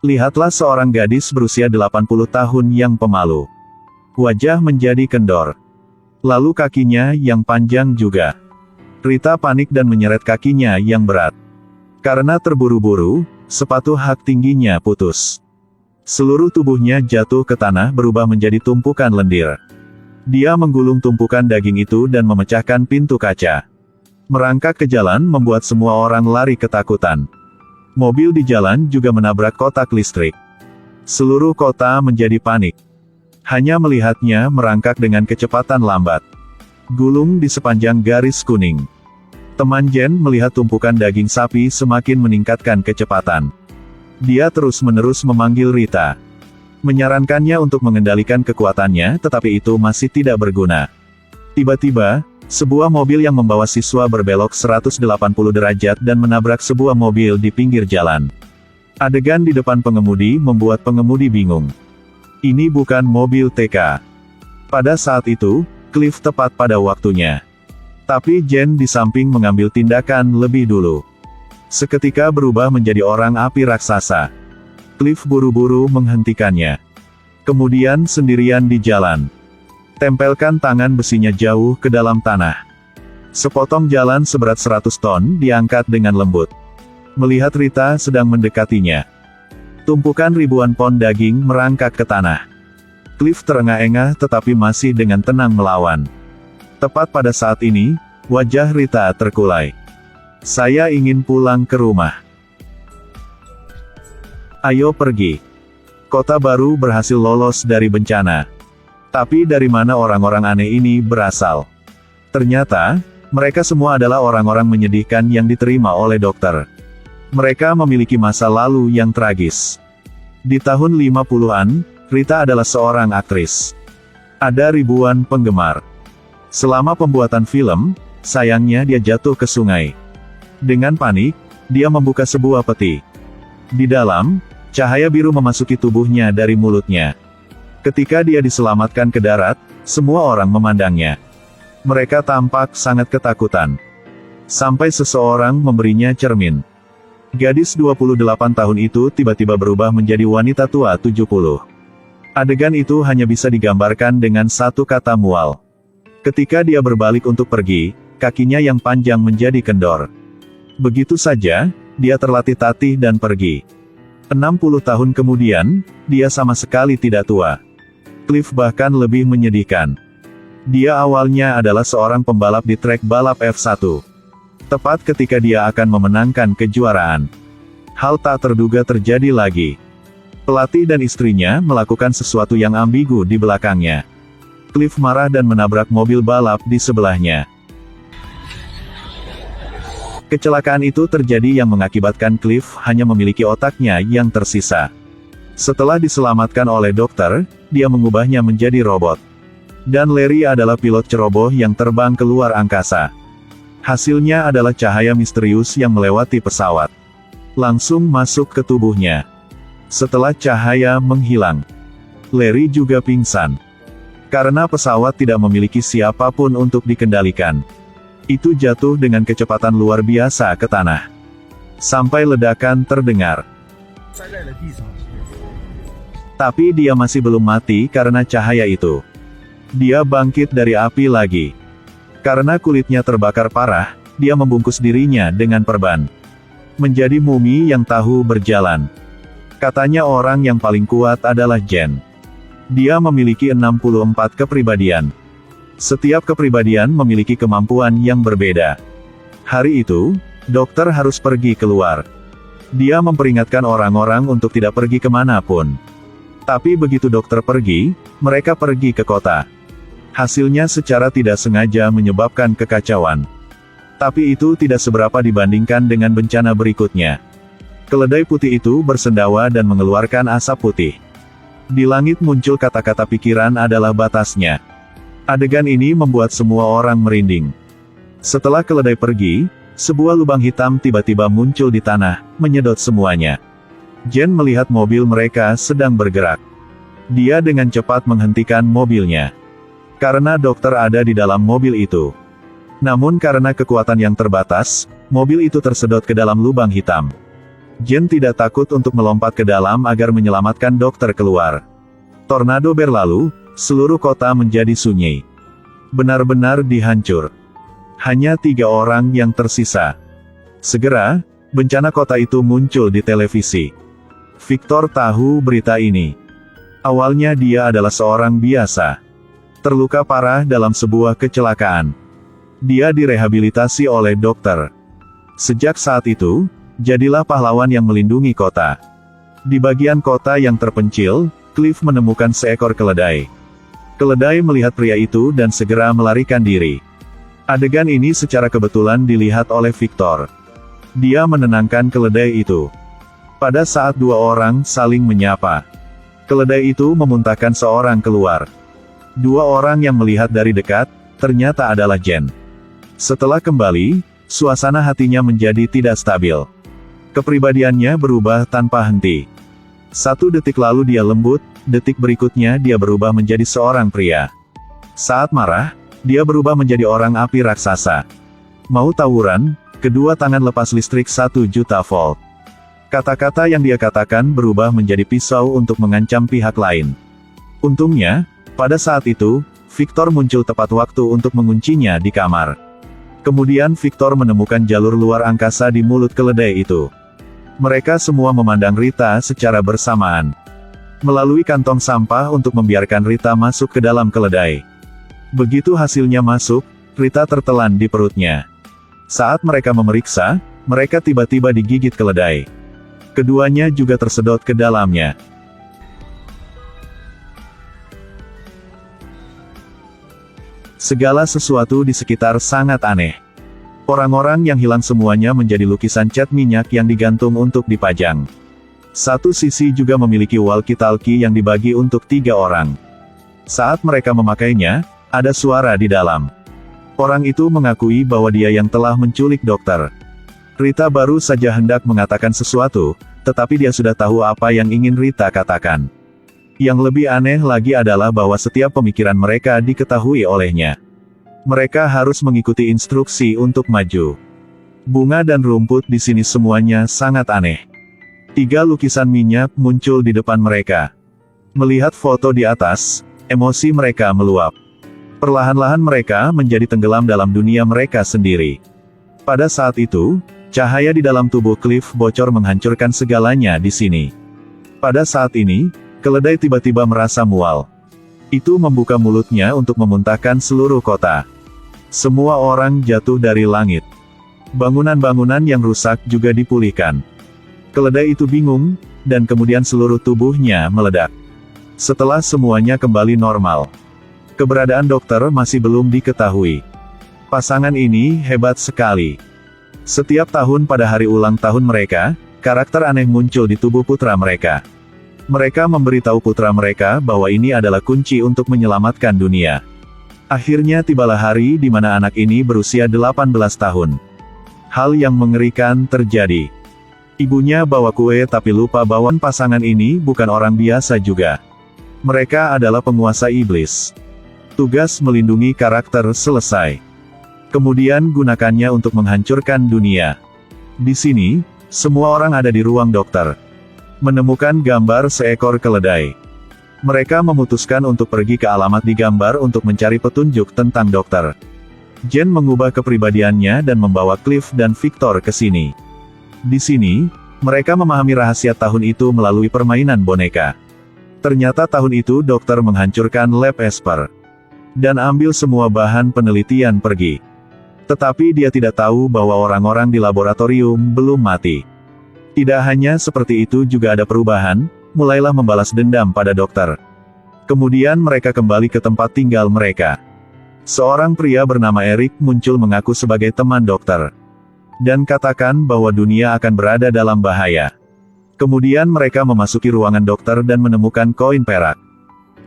Lihatlah seorang gadis berusia 80 tahun yang pemalu. Wajah menjadi kendor. Lalu kakinya yang panjang juga. Rita panik dan menyeret kakinya yang berat. Karena terburu-buru, sepatu hak tingginya putus. Seluruh tubuhnya jatuh ke tanah berubah menjadi tumpukan lendir. Dia menggulung tumpukan daging itu dan memecahkan pintu kaca. Merangkak ke jalan membuat semua orang lari ketakutan. Mobil di jalan juga menabrak kotak listrik. Seluruh kota menjadi panik. Hanya melihatnya merangkak dengan kecepatan lambat. Gulung di sepanjang garis kuning. Teman Jen melihat tumpukan daging sapi semakin meningkatkan kecepatan. Dia terus-menerus memanggil Rita. Menyarankannya untuk mengendalikan kekuatannya, tetapi itu masih tidak berguna. Tiba-tiba, sebuah mobil yang membawa siswa berbelok 180 derajat dan menabrak sebuah mobil di pinggir jalan. Adegan di depan pengemudi membuat pengemudi bingung. Ini bukan mobil TK. Pada saat itu, Cliff tepat pada waktunya. Tapi Jen di samping mengambil tindakan lebih dulu. Seketika berubah menjadi orang api raksasa. Cliff buru-buru menghentikannya. Kemudian sendirian di jalan. Tempelkan tangan besinya jauh ke dalam tanah. Sepotong jalan seberat 100 ton diangkat dengan lembut. Melihat Rita sedang mendekatinya. Tumpukan ribuan pon daging merangkak ke tanah. Cliff terengah-engah tetapi masih dengan tenang melawan. Tepat pada saat ini, wajah Rita terkulai. Saya ingin pulang ke rumah. Ayo pergi. Kota baru berhasil lolos dari bencana. Tapi dari mana orang-orang aneh ini berasal? Ternyata, mereka semua adalah orang-orang menyedihkan yang diterima oleh dokter. Mereka memiliki masa lalu yang tragis. Di tahun 50-an, Rita adalah seorang aktris. Ada ribuan penggemar. Selama pembuatan film, sayangnya dia jatuh ke sungai. Dengan panik, dia membuka sebuah peti. Di dalam, cahaya biru memasuki tubuhnya dari mulutnya. Ketika dia diselamatkan ke darat, semua orang memandangnya. Mereka tampak sangat ketakutan. Sampai seseorang memberinya cermin. Gadis 28 tahun itu tiba-tiba berubah menjadi wanita tua 70. Adegan itu hanya bisa digambarkan dengan satu kata mual. Ketika dia berbalik untuk pergi, kakinya yang panjang menjadi kendor. Begitu saja, dia terlatih-tatih dan pergi. 60 tahun kemudian, dia sama sekali tidak tua. Cliff bahkan lebih menyedihkan. Dia awalnya adalah seorang pembalap di trek balap F1. Tepat ketika dia akan memenangkan kejuaraan, hal tak terduga terjadi lagi. Pelatih dan istrinya melakukan sesuatu yang ambigu di belakangnya. Cliff marah dan menabrak mobil balap di sebelahnya. Kecelakaan itu terjadi yang mengakibatkan Cliff hanya memiliki otaknya yang tersisa. Setelah diselamatkan oleh dokter, dia mengubahnya menjadi robot. Dan Larry adalah pilot ceroboh yang terbang keluar angkasa. Hasilnya adalah cahaya misterius yang melewati pesawat. Langsung masuk ke tubuhnya. Setelah cahaya menghilang, Larry juga pingsan. Karena pesawat tidak memiliki siapapun untuk dikendalikan. Itu jatuh dengan kecepatan luar biasa ke tanah. Sampai ledakan terdengar. Tapi dia masih belum mati karena cahaya itu. Dia bangkit dari api lagi. Karena kulitnya terbakar parah, dia membungkus dirinya dengan perban. Menjadi mumi yang tahu berjalan. Katanya orang yang paling kuat adalah Jen. Dia memiliki 64 kepribadian. Setiap kepribadian memiliki kemampuan yang berbeda. Hari itu, dokter harus pergi keluar. Dia memperingatkan orang-orang untuk tidak pergi kemanapun. Tapi begitu dokter pergi, mereka pergi ke kota. Hasilnya secara tidak sengaja menyebabkan kekacauan. Tapi itu tidak seberapa dibandingkan dengan bencana berikutnya. Keledai putih itu bersendawa dan mengeluarkan asap putih. Di langit muncul kata-kata pikiran adalah batasnya. Adegan ini membuat semua orang merinding. Setelah keledai pergi, sebuah lubang hitam tiba-tiba muncul di tanah, menyedot semuanya. Jen melihat mobil mereka sedang bergerak. Dia dengan cepat menghentikan mobilnya. Karena dokter ada di dalam mobil itu. Namun karena kekuatan yang terbatas, mobil itu tersedot ke dalam lubang hitam. Jen tidak takut untuk melompat ke dalam agar menyelamatkan dokter keluar. Tornado berlalu, seluruh kota menjadi sunyi. Benar-benar dihancur. Hanya 3 orang yang tersisa. Segera, bencana kota itu muncul di televisi. Victor tahu berita ini. Awalnya dia adalah seorang biasa. Terluka parah dalam sebuah kecelakaan. Dia direhabilitasi oleh dokter. Sejak saat itu, jadilah pahlawan yang melindungi kota. Di bagian kota yang terpencil, Cliff menemukan seekor keledai. Keledai melihat pria itu dan segera melarikan diri. Adegan ini secara kebetulan dilihat oleh Victor. Dia menenangkan keledai itu. Pada saat 2 orang saling menyapa, keledai itu memuntahkan seorang keluar. 2 orang yang melihat dari dekat, ternyata adalah Jen. Setelah kembali, suasana hatinya menjadi tidak stabil. Kepribadiannya berubah tanpa henti. 1 detik lalu dia lembut, detik berikutnya dia berubah menjadi seorang pria. Saat marah, dia berubah menjadi orang api raksasa. Mau tawuran, kedua tangan lepas listrik 1 juta volt. Kata-kata yang dia katakan berubah menjadi pisau untuk mengancam pihak lain. Untungnya, pada saat itu, Victor muncul tepat waktu untuk menguncinya di kamar. Kemudian Victor menemukan jalur luar angkasa di mulut keledai itu. Mereka semua memandang Rita secara bersamaan. Melalui kantong sampah untuk membiarkan Rita masuk ke dalam keledai. Begitu hasilnya masuk, Rita tertelan di perutnya. Saat mereka memeriksa, mereka tiba-tiba digigit keledai. Keduanya juga tersedot ke dalamnya. Segala sesuatu di sekitar sangat aneh. Orang-orang yang hilang semuanya menjadi lukisan cat minyak yang digantung untuk dipajang. Satu sisi juga memiliki walkie-talkie yang dibagi untuk 3 orang. Saat mereka memakainya, ada suara di dalam. Orang itu mengakui bahwa dia yang telah menculik dokter. Rita baru saja hendak mengatakan sesuatu, tetapi dia sudah tahu apa yang ingin Rita katakan. Yang lebih aneh lagi adalah bahwa setiap pemikiran mereka diketahui olehnya. Mereka harus mengikuti instruksi untuk maju. Bunga dan rumput di sini semuanya sangat aneh. 3 lukisan minyak muncul di depan mereka. Melihat foto di atas, emosi mereka meluap. Perlahan-lahan mereka menjadi tenggelam dalam dunia mereka sendiri. Pada saat itu, cahaya di dalam tubuh Cliff bocor menghancurkan segalanya di sini. Pada saat ini, keledai tiba-tiba merasa mual. Itu membuka mulutnya untuk memuntahkan seluruh kota. Semua orang jatuh dari langit. Bangunan-bangunan yang rusak juga dipulihkan. Keledai itu bingung, dan kemudian seluruh tubuhnya meledak. Setelah semuanya kembali normal, keberadaan dokter masih belum diketahui. Pasangan ini hebat sekali. Setiap tahun pada hari ulang tahun mereka, karakter aneh muncul di tubuh putra mereka. Mereka memberitahu putra mereka bahwa ini adalah kunci untuk menyelamatkan dunia. Akhirnya tibalah hari di mana anak ini berusia 18 tahun. Hal yang mengerikan terjadi. Ibunya bawa kue tapi lupa bahwa pasangan ini bukan orang biasa juga. Mereka adalah penguasa iblis. Tugas melindungi karakter selesai. Kemudian gunakannya untuk menghancurkan dunia. Di sini, semua orang ada di ruang dokter. Menemukan gambar seekor keledai. Mereka memutuskan untuk pergi ke alamat di gambar untuk mencari petunjuk tentang dokter. Jen mengubah kepribadiannya dan membawa Cliff dan Victor ke sini. Di sini, mereka memahami rahasia tahun itu melalui permainan boneka. Ternyata tahun itu dokter menghancurkan lab Esper. Dan ambil semua bahan penelitian pergi. Tetapi dia tidak tahu bahwa orang-orang di laboratorium belum mati. Tidak hanya seperti itu, juga ada perubahan, mulailah membalas dendam pada dokter. Kemudian mereka kembali ke tempat tinggal mereka. Seorang pria bernama Eric muncul mengaku sebagai teman dokter. Dan katakan bahwa dunia akan berada dalam bahaya. Kemudian mereka memasuki ruangan dokter dan menemukan koin perak.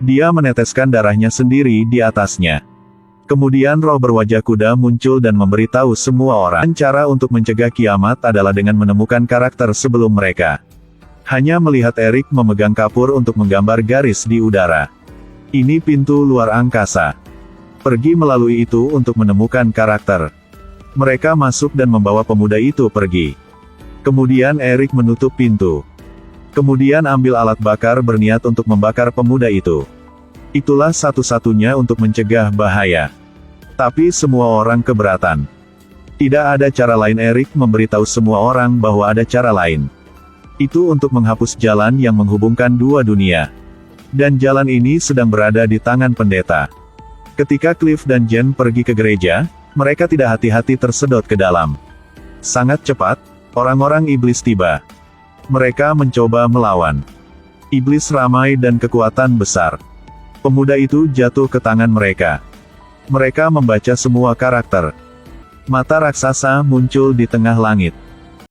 Dia meneteskan darahnya sendiri di atasnya. Kemudian roh berwajah kuda muncul dan memberitahu semua orang. Cara untuk mencegah kiamat adalah dengan menemukan karakter sebelum mereka. Hanya melihat Eric memegang kapur untuk menggambar garis di udara. Ini pintu luar angkasa. Pergi melalui itu untuk menemukan karakter. Mereka masuk dan membawa pemuda itu pergi. Kemudian Erik menutup pintu. Kemudian ambil alat bakar berniat untuk membakar pemuda itu. Itulah satu-satunya untuk mencegah bahaya. Tapi semua orang keberatan. Tidak ada cara lain. Erik memberitahu semua orang bahwa ada cara lain. Itu untuk menghapus jalan yang menghubungkan dua dunia. Dan jalan ini sedang berada di tangan pendeta. Ketika Cliff dan Jen pergi ke gereja, mereka tidak hati-hati tersedot ke dalam. Sangat cepat, orang-orang iblis tiba. Mereka mencoba melawan. Iblis ramai dan kekuatan besar. Pemuda itu jatuh ke tangan mereka. Mereka membaca semua karakter. Mata raksasa muncul di tengah langit.